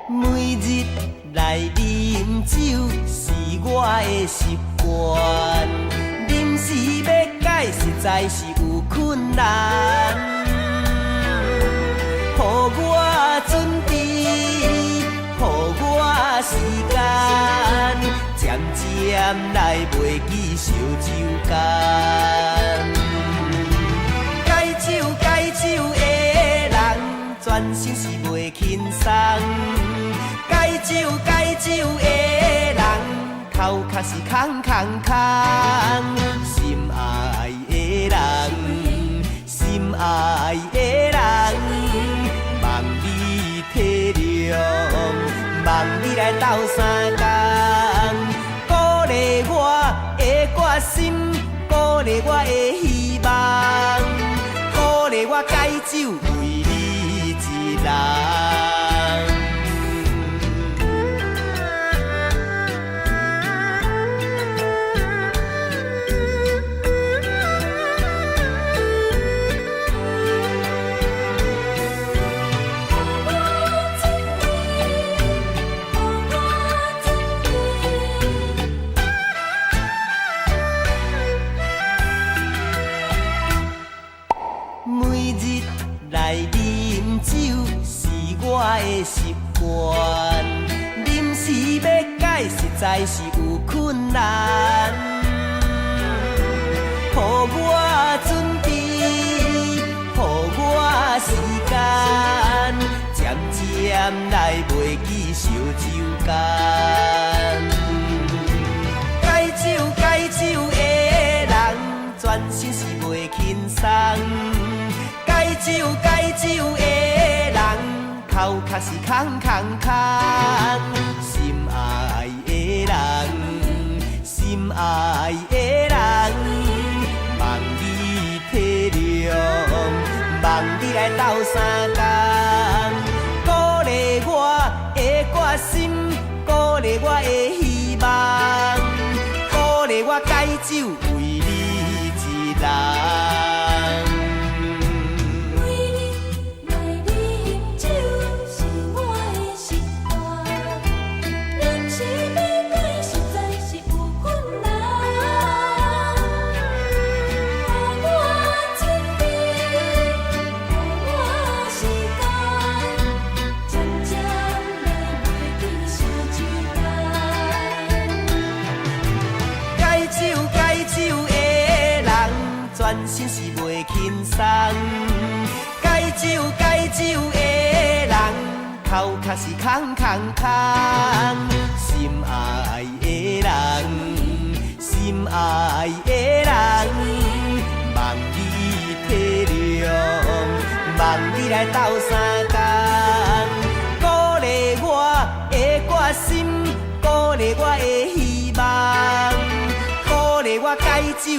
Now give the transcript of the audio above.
每日来饮酒是我的习惯，临时要改实在是有困难。予我准备，予我时间，渐渐来袂记烧酒干。解酒的人，全身是袂轻松。解酒的人，头壳是空空空。心爱的人，心爱的人，望你体谅，望你来斗相共，鼓励我的决心，鼓励我的希望，鼓励我解酒为你一人。每日来饮酒是我的习惯，临时要改实在是有困难。予我准备，予我时间，渐渐来袂记烧酒干。解酒的人，全身是袂轻松。解酒的人，头壳是空空空。心爱的人，心爱的人，望你体谅，望你来斗相共，鼓励我的决心，鼓励我的希望，鼓励我解酒为你一人。全身是袂轻松，解酒的人，头壳是空空空。心爱的人，心爱的人，望你体谅，望你来斗相共，鼓励我的决心，鼓励我的希望，鼓励我解酒。